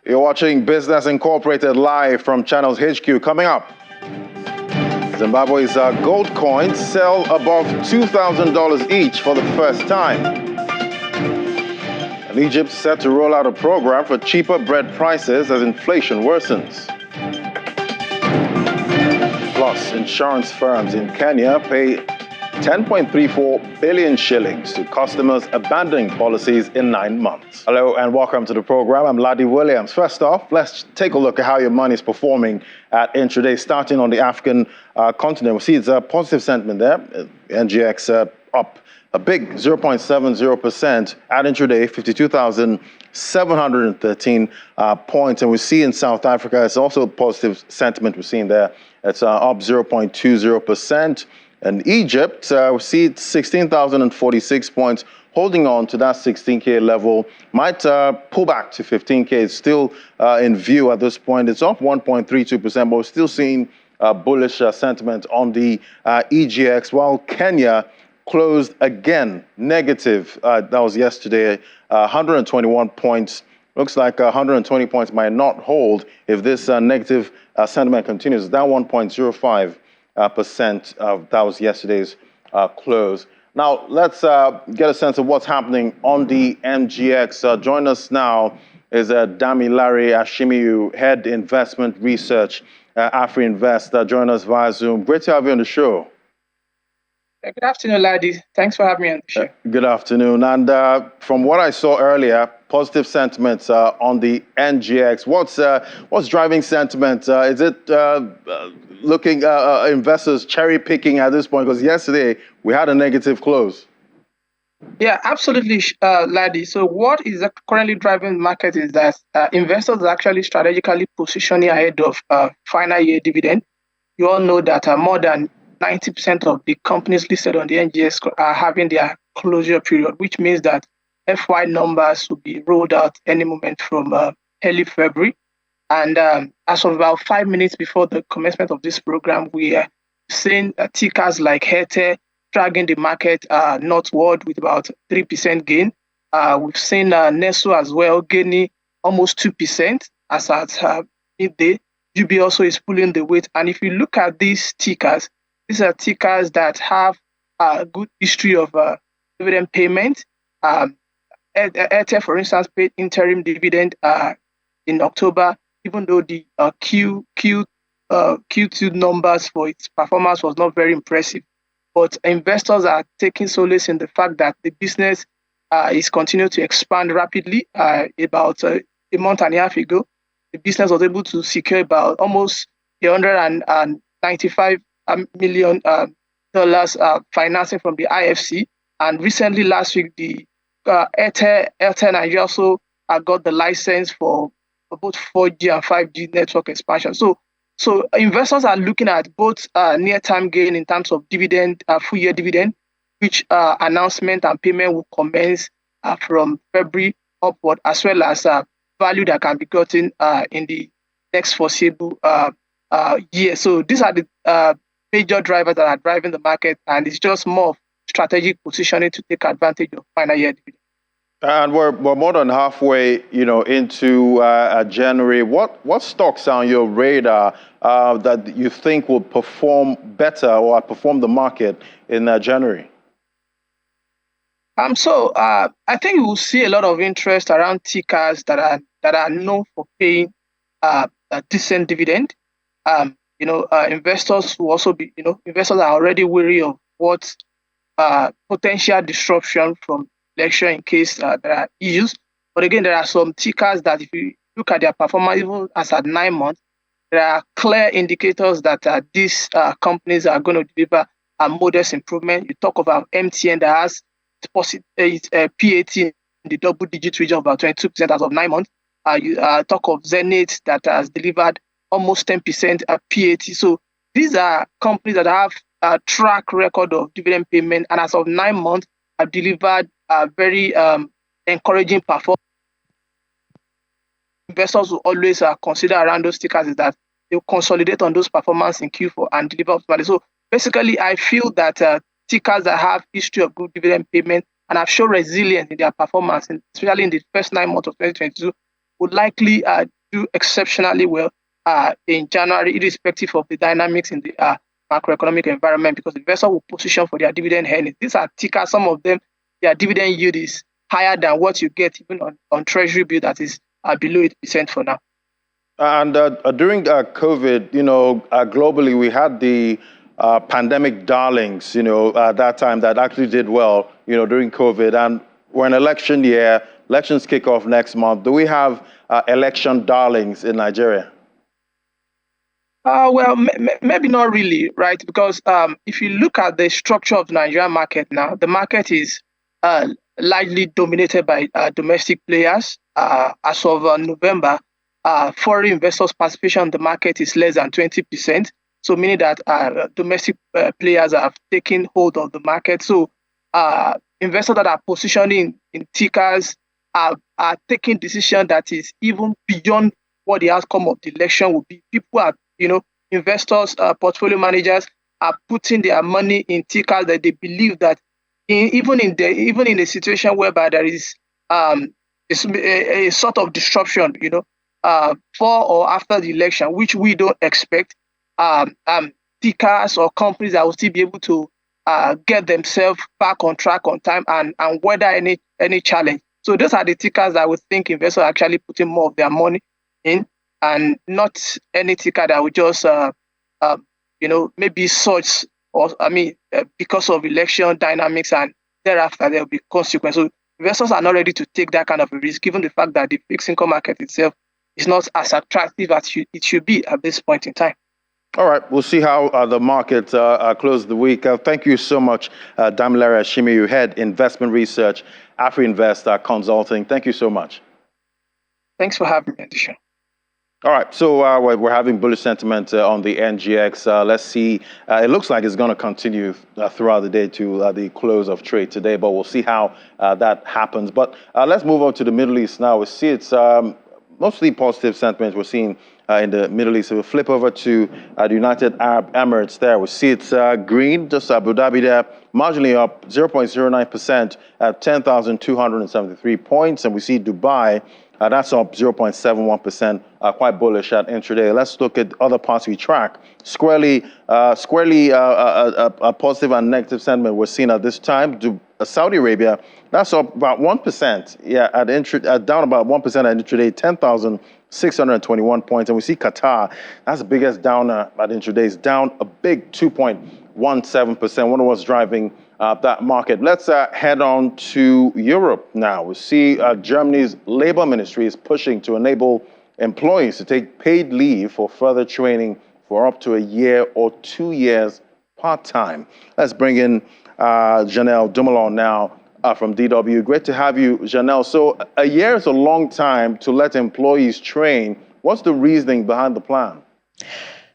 You're watching Business Incorporated live from Channels HQ. Coming up, Zimbabwe's gold coins sell above $2,000 each for the first time. And Egypt set to roll out a program for cheaper bread prices as inflation worsens. Plus, insurance firms in Kenya pay 10.34 billion shillings to customers abandoning policies in 9 months. Hello and welcome to the program. I'm Ladi Williams. First off, let's take a look at how your money is performing at intraday. Starting on the African continent, we see it's a positive sentiment there. NGX up a big 0.70% at intraday, 52,713 points. And we see in South Africa, it's also a positive sentiment we're seeing there. It's up 0.20%. And Egypt, we see 16,046 points, holding on to that 16K level. Might pull back to 15K. It's still in view at this point. It's off 1.32%, but we're still seeing bullish sentiment on the EGX, while Kenya closed again negative. That was yesterday, 121 points. Looks like 120 points might not hold if this negative sentiment continues. Down 1.05%. That was yesterday's close. Now, let's get a sense of what's happening on the MGX. Join us now is Damilare Ashimiyu, Head Investment Research, AfriInvest. Join us via Zoom. Great to have you on the show. Good afternoon, Ladi. Thanks for having me on the show. Good afternoon. And from what I saw earlier, positive sentiments on the NGX. What's driving sentiment? Is it looking investors cherry picking at this point? Because yesterday we had a negative close. Yeah, absolutely, Ladi. So what is currently driving the market is that investors are actually strategically positioning ahead of final year dividend. You all know that more than 90% of the companies listed on the NGX are having their closure period, which means that FY numbers will be rolled out any moment from early February. And as of about 5 minutes before the commencement of this program, we are seeing tickers like HETE dragging the market northward with about 3% gain. We've seen NESO as well gaining almost 2% as at midday. UB also is pulling the weight. And if you look at these tickers, these are tickers that have a good history of dividend payment. ETH, for instance, paid interim dividend in October, even though the Q2 numbers for its performance was not very impressive. But investors are taking solace in the fact that the business is continuing to expand rapidly. About a month and a half ago, the business was able to secure about almost $195 million financing from the IFC. And recently, last week, the Airtel Nigeria also got the license for both 4G and 5G network expansion. So investors are looking at both near-term gain in terms of dividend, full-year dividend, which announcement and payment will commence from February upward, as well as value that can be gotten in the next foreseeable year. So these are the major drivers that are driving the market, and it's just more of strategic positioning to take advantage of final year dividend. And we're more than halfway, into January. What stocks are on your radar that you think will perform better or outperform the market in January? So I think we will see a lot of interest around tickers that are known for paying a decent dividend. Investors will also be, investors are already wary of what potential disruption from election in case there are issues. But again, there are some tickers that if you look at their performance, even as at 9 months, there are clear indicators that these companies are going to deliver a modest improvement. You talk about MTN that has PAT in the double-digit region of about 22% as of 9 months. You talk of Zenith that has delivered almost 10% PAT. So these are companies that have a track record of dividend payment, and as of 9 months, have delivered a very encouraging performance. Investors will always consider around those tickers is that they'll consolidate on those performance in Q4 and deliver optimally. So basically, I feel that tickers that have history of good dividend payment and have shown resilience in their performance, especially in the first 9 months of 2022, would likely do exceptionally well in January, irrespective of the dynamics in the macroeconomic environment, because investors will position for their dividend earnings. These are tickers. Some of them, their dividend yield is higher than what you get even on Treasury bill that is below 8% for now. And during COVID, globally, we had the pandemic darlings, that time that actually did well, during COVID. And we're in election year, elections kick off next month. Do we have election darlings in Nigeria? Well, maybe not really, right? Because if you look at the structure of the Nigerian market now, the market is largely dominated by domestic players. As of November, foreign investors' participation in the market is less than 20%. So meaning that domestic players have taken hold of the market. So investors that are positioning in tickers are taking decision that is even beyond what the outcome of the election will be. People are, investors, portfolio managers are putting their money in tickers that they believe that even in a situation whereby there is a sort of disruption, for or after the election, which we don't expect, tickers or companies that will still be able to get themselves back on track on time and weather any challenge. So those are the tickers that I would think investors are actually putting more of their money in, and not any ticker that would just maybe surge because of election dynamics, and thereafter there will be consequences. So investors are not ready to take that kind of a risk, given the fact that the fixed income market itself is not as attractive as it should be at this point in time. All right, we'll see how the market closes the week. Thank you so much, Damilare Ashimi, you head investment research, AfriInvest Consulting. Thank you so much. Thanks for having me on the show. All right, so we're having bullish sentiment on the NGX. Let's see. It looks like it's going to continue throughout the day to the close of trade today, but we'll see how that happens. But let's move on to the Middle East now. We see it's mostly positive sentiment we're seeing in the Middle East. So we'll flip over to the United Arab Emirates there. We see it's green, just Abu Dhabi there, marginally up 0.09% at 10,273 points. And we see Dubai, that's up 0.71%, quite bullish at intraday. Let's look at other parts we track. Squarely a positive and negative sentiment we're seeing at this time. Saudi Arabia, that's up about 1%. Yeah, down about 1% at intraday, 10,621 points. And we see Qatar, that's the biggest downer at intraday, is down a big 2.17%. Wonder what's driving that market. Let's head on to Europe now. We see Germany's labor ministry is pushing to enable employees to take paid leave for further training for up to a year or 2 years part-time. Let's bring in Janelle Dumoulin now from DW. Great to have you, Janelle. So a year is a long time to let employees train. What's the reasoning behind the plan?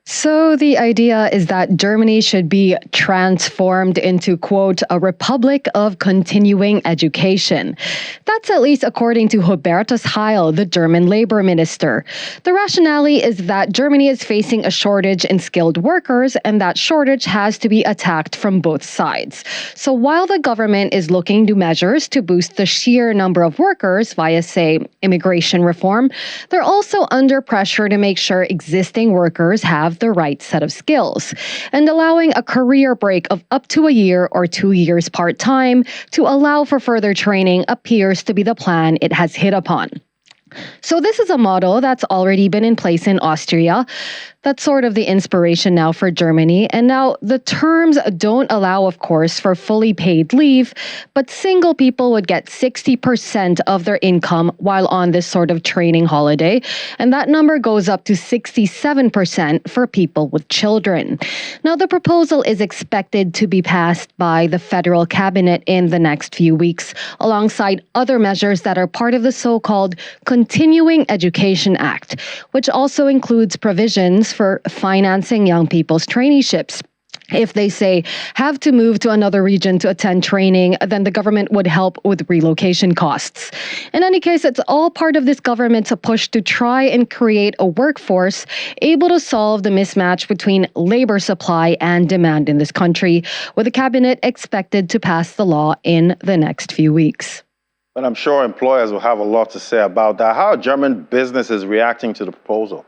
So the idea is that Germany should be transformed into, quote, a republic of continuing education. That's at least according to Hubertus Heil, the German labor minister. The rationale is that Germany is facing a shortage in skilled workers, and that shortage has to be attacked from both sides. So while the government is looking to measures to boost the sheer number of workers via, say, immigration reform, they're also under pressure to make sure existing workers have the right set of skills. And allowing a career break of up to a year or 2 years part-time to allow for further training appears to be the plan it has hit upon. So this is a model that's already been in place in Austria. That's sort of the inspiration now for Germany. And now the terms don't allow, of course, for fully paid leave, but single people would get 60% of their income while on this sort of training holiday. And that number goes up to 67% for people with children. Now, the proposal is expected to be passed by the federal cabinet in the next few weeks, alongside other measures that are part of the so-called Continuing Education Act, which also includes provisions for financing young people's traineeships. If they say have to move to another region to attend training, then the government would help with relocation costs. In any case, it's all part of this government's push to try and create a workforce able to solve the mismatch between labor supply and demand in this country, with the cabinet expected to pass the law in the next few weeks. And I'm sure employers will have a lot to say about that. How are German businesses reacting to the proposal?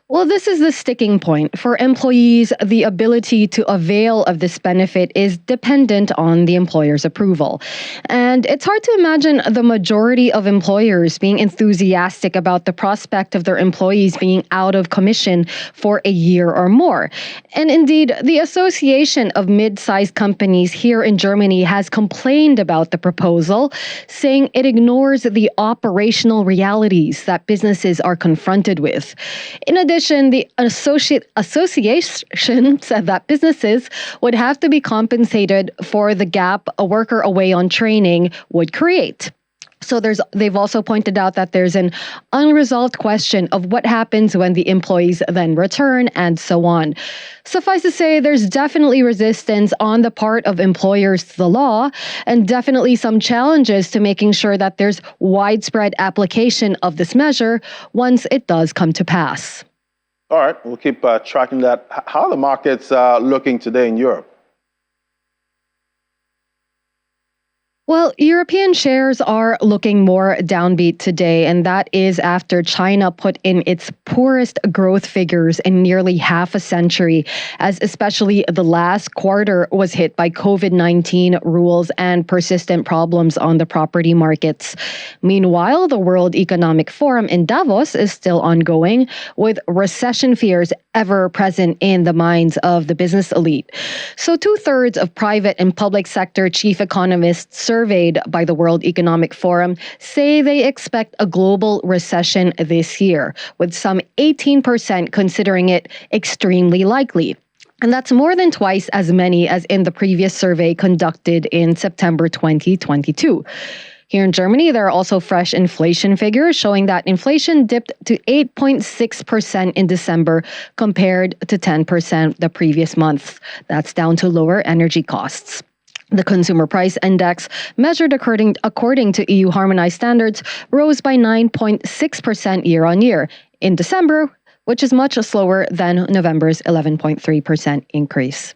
Well, this is the sticking point. For employees, the ability to avail of this benefit is dependent on the employer's approval. And it's hard to imagine the majority of employers being enthusiastic about the prospect of their employees being out of commission for a year or more. And indeed, the Association of Mid-Sized Companies here in Germany has complained about the proposal, saying it ignores the operational realities that businesses are confronted with. In addition, the association said that businesses would have to be compensated for the gap a worker away on training would create. So they've also pointed out that there's an unresolved question of what happens when the employees then return and so on. Suffice to say, there's definitely resistance on the part of employers to the law and definitely some challenges to making sure that there's widespread application of this measure once it does come to pass. All right, we'll keep tracking that. How are the markets looking today in Europe? Well, European shares are looking more downbeat today, and that is after China put in its poorest growth figures in nearly half a century, as especially the last quarter was hit by COVID-19 rules and persistent problems on the property markets. Meanwhile, the World Economic Forum in Davos is still ongoing, with recession fears ever present in the minds of the business elite. So 2/3 of private and public sector chief economists surveyed by the World Economic Forum say they expect a global recession this year, with some 18% considering it extremely likely. And that's more than twice as many as in the previous survey conducted in September 2022. Here in Germany, there are also fresh inflation figures showing that inflation dipped to 8.6% in December compared to 10% the previous month. That's down to lower energy costs. The consumer price index, measured according to EU harmonized standards, rose by 9.6% year on year in December, which is much slower than November's 11.3% increase.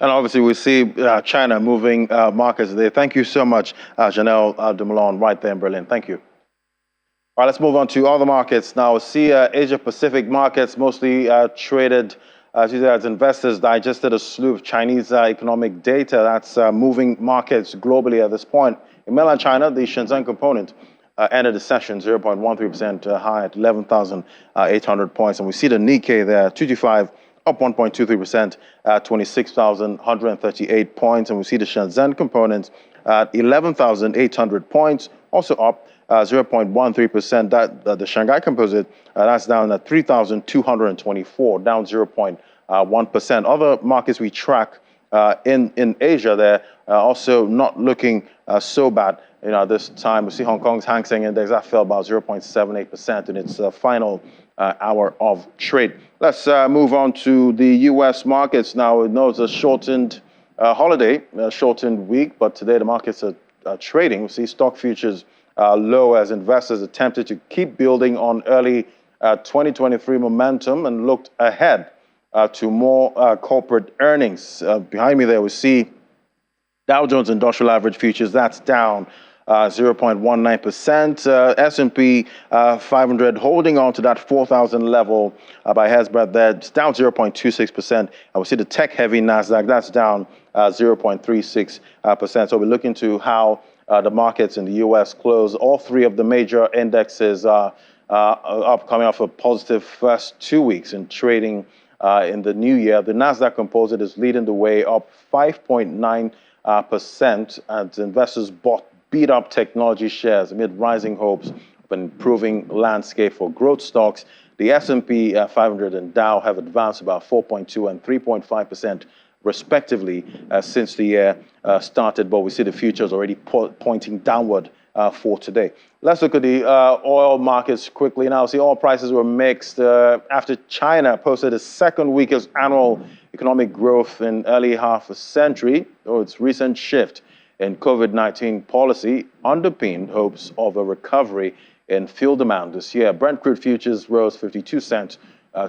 And obviously, we see China moving markets today. Thank you so much, Janelle Dumoulin, right there in Berlin. Thank you. All right, let's move on to other markets now. We see Asia-Pacific markets mostly traded as investors digested a slew of Chinese economic data that's moving markets globally at this point. In mainland China, the Shenzhen component ended the session 0.13% high at 11,800 points. And we see the Nikkei there, 225, up 1.23% at 26,138 points. And we see the Shenzhen component at 11,800 points, also up 0.13%. The Shanghai composite, that's down at 3,224, down 0.1%. Other markets we track in Asia, they're also not looking so bad. This time we see Hong Kong's Hang Seng Index that fell about 0.78% in its final hour of trade. Let's move on to the U.S. markets now. We know it's a shortened holiday, a shortened week, but today the markets are trading. We see stock futures low as investors attempted to keep building on early 2023 momentum and looked ahead to more corporate earnings. Behind me there, we see Dow Jones Industrial Average Futures, that's down 0.19%. S&P 500 holding on to that 4,000 level by hair's breadth there. It's down 0.26%. And we see the tech-heavy NASDAQ, that's down 0.36%. So we're looking to how the markets in the U.S. close. All three of the major indexes are up, coming off a positive first 2 weeks in trading in the new year. The NASDAQ composite is leading the way, up 5.9%, as investors beat up technology shares amid rising hopes of an improving landscape for growth stocks. The S&P 500 and Dow have advanced about 4.2 and 3.5% respectively since the year started, but we see the futures already pointing downward for today. Let's look at the oil markets quickly now. See, oil prices were mixed after China posted its second weakest annual economic growth in early half a century, though its recent shift in COVID-19 policy underpinned hopes of a recovery in fuel demand this year. Brent crude futures rose 52 cents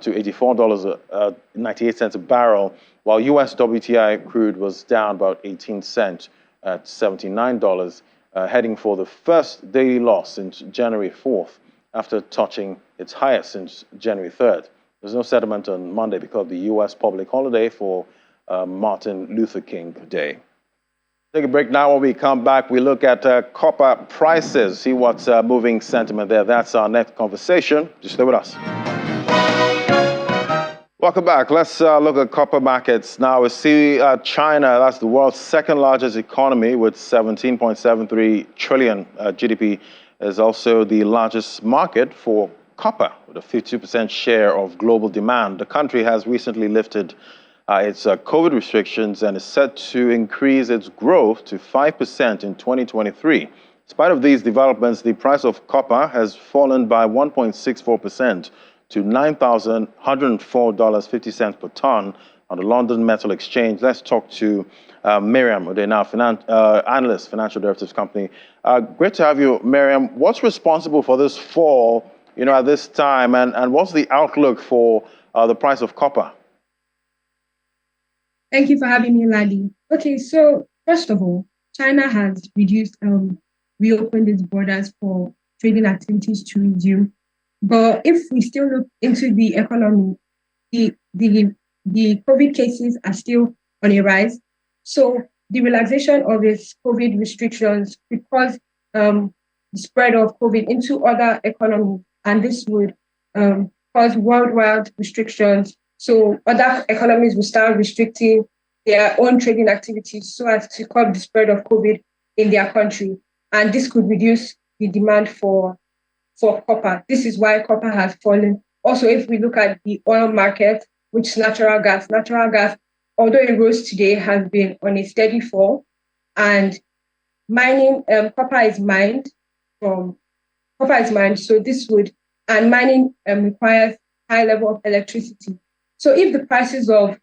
to $84.98 a barrel, while U.S. WTI crude was down about 18 cents at $79 heading for the first daily loss since January 4th, after touching its highest since January 3rd. There's no settlement on Monday because of the U.S. public holiday for Martin Luther King Day. Take a break now. When we come back, we look at copper prices, see what's moving sentiment there. That's our next conversation. Just stay with us. Welcome back. Let's look at copper markets now. We see China, that's the world's second largest economy with 17.73 trillion GDP, is also the largest market for copper with a 52% share of global demand. The country has recently lifted its COVID restrictions and is set to increase its growth to 5% in 2023. In spite of these developments, the price of copper has fallen by 1.64% to $9,104.50 per ton on the London Metal Exchange. Let's talk to Miriam, they're now analyst, financial derivatives company. Great to have you, Miriam. What's responsible for this fall, at this time, and what's the outlook for the price of copper? Thank you for having me, Ladi. Okay, so first of all, China has reopened its borders for trading activities to resume. But if we still look into the economy, the COVID cases are still on a rise. So the relaxation of its COVID restrictions could cause the spread of COVID into other economies, and this would cause worldwide restrictions. So other economies will start restricting their own trading activities so as to curb the spread of COVID in their country. And this could reduce the demand for copper. This is why copper has fallen. Also, if we look at the oil market, which is natural gas, although it rose today, has been on a steady fall. And mining, copper is mined. So mining requires high level of electricity. So if the prices of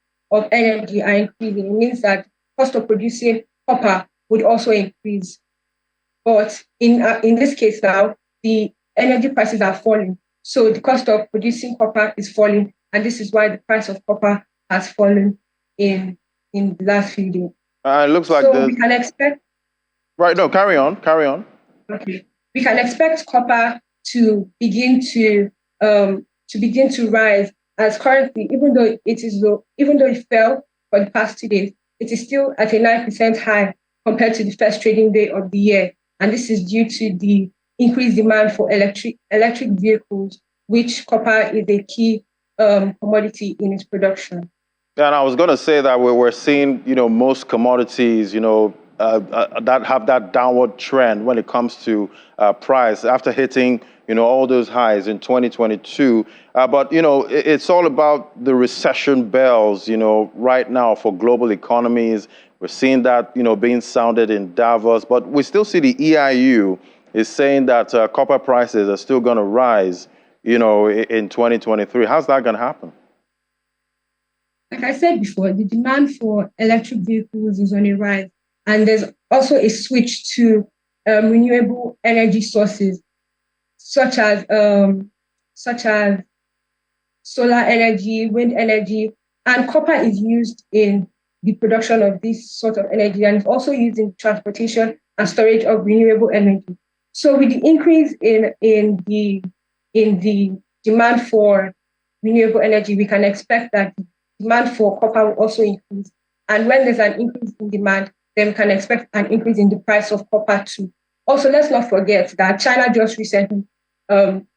energy are increasing, it means that cost of producing copper would also increase. But in this case now, the energy prices are falling. So the cost of producing copper is falling. And this is why the price of copper has fallen in the last few days. It looks like we can expect. Right, no, carry on. Okay. We can expect copper to begin to rise, as currently, even though it is low, even though it fell for the past 2 days, it is still at a 9% high compared to the first trading day of the year. And this is due to the increased demand for electric vehicles, which copper is a key commodity in its production. Yeah, and I was going to say that we're seeing, most commodities, that have that downward trend when it comes to price after hitting, all those highs in 2022. But, it's all about the recession bells, right now for global economies. We're seeing that, being sounded in Davos, but we still see the EIU is saying that copper prices are still going to rise, in 2023. How's that going to happen? Like I said before, the demand for electric vehicles is on a rise, and there's also a switch to renewable energy sources, such as solar energy, wind energy, and copper is used in the production of this sort of energy, and it's also used in transportation and storage of renewable energy. So with the increase in the demand for renewable energy, we can expect that the demand for copper will also increase. And when there's an increase in demand, then we can expect an increase in the price of copper too. Also, let's not forget that China just recently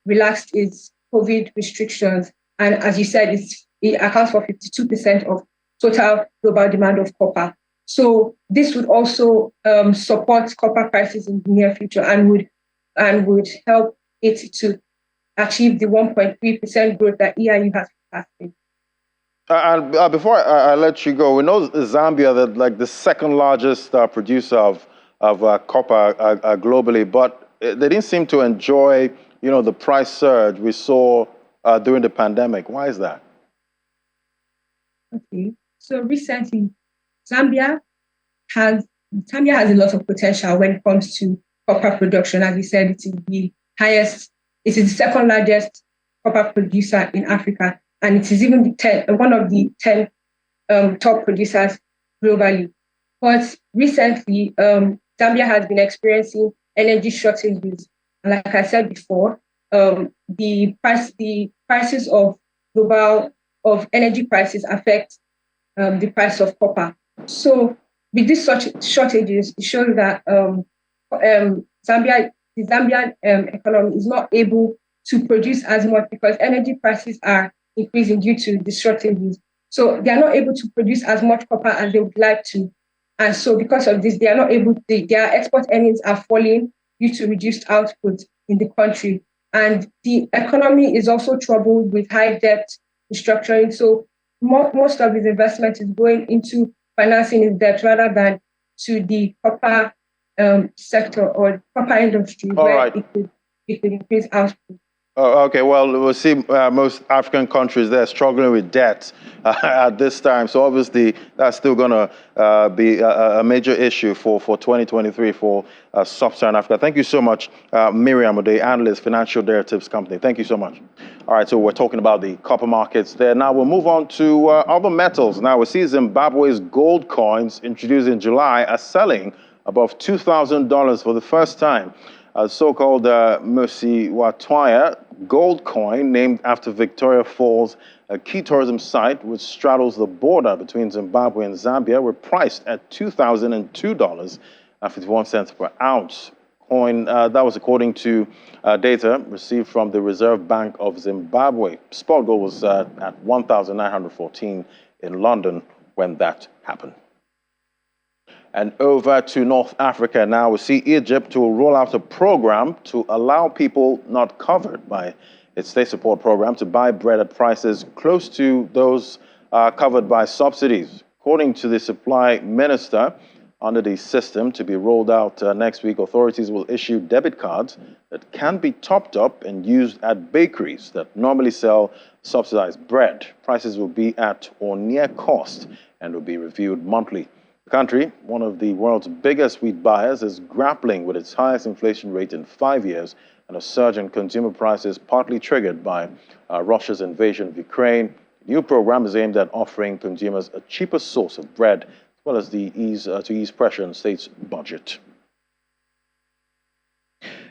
relaxed its COVID restrictions. And as you said, it accounts for 52% of total global demand of copper. So this would also support copper prices in the near future and would help it to achieve the 1.3% growth that EIU has forecasted. Before I let you go, we know Zambia, that the second largest producer of copper globally, but they didn't seem to enjoy, the price surge we saw during the pandemic. Why is that? Okay, so recently, Zambia has a lot of potential when it comes to copper production. As you said, it is the second largest copper producer in Africa, and it is even one of the 10 top producers globally. But recently, Zambia has been experiencing energy shortages. And like I said before, the prices of energy prices affect the price of copper. So with these such shortages, it shows that the Zambian economy is not able to produce as much because energy prices are increasing due to the shortages. So they are not able to produce as much copper as they would like to. And so because of this, they are not able to, their export earnings are falling due to reduced output in the country. And the economy is also troubled with high debt restructuring. So most of his investment is going into financing his debt rather than to the copper sector or copper industry where it could increase output. Okay, well, we'll see most African countries there struggling with debt at this time. So obviously, that's still going to be a major issue for 2023 for Sub-Saharan Africa. Thank you so much, Miriam Ode, analyst, Financial Derivatives Company. Thank you so much. All right, so we're talking about the copper markets there. Now we'll move on to other metals. Now we see Zimbabwe's gold coins introduced in July are selling above $2,000 for the first time. So-called Musiwatwaya gold coin, named after Victoria Falls, a key tourism site which straddles the border between Zimbabwe and Zambia, were priced at $2,002.51 per ounce. Coin that was according to data received from the Reserve Bank of Zimbabwe. Spot gold was at 1,914 in London when that happened. And over to North Africa now, we see Egypt will roll out a program to allow people not covered by its state support program to buy bread at prices close to those covered by subsidies. According to the supply minister, under the system to be rolled out next week, authorities will issue debit cards that can be topped up and used at bakeries that normally sell subsidized bread. Prices will be at or near cost and will be reviewed monthly. The country, one of the world's biggest wheat buyers, is grappling with its highest inflation rate in 5 years and a surge in consumer prices partly triggered by Russia's invasion of Ukraine. The new program is aimed at offering consumers a cheaper source of bread as well as to ease pressure on states' budget.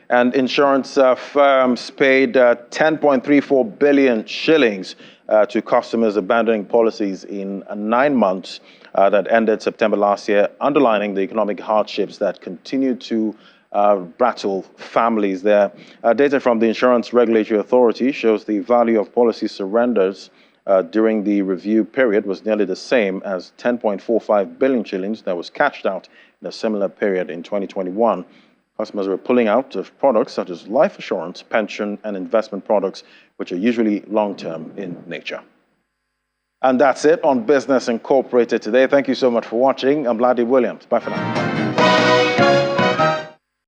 And insurance firms paid 10.34 billion shillings to customers abandoning policies in 9 months that ended September last year, underlining the economic hardships that continue to rattle families there. Data from the Insurance Regulatory Authority shows the value of policy surrenders during the review period was nearly the same as 10.45 billion shillings that was cashed out in a similar period in 2021. Customers were pulling out of products such as life assurance, pension, and investment products, which are usually long-term in nature. And that's it on Business Incorporated today. Thank you so much for watching. I'm Vladi Williams. Bye for now.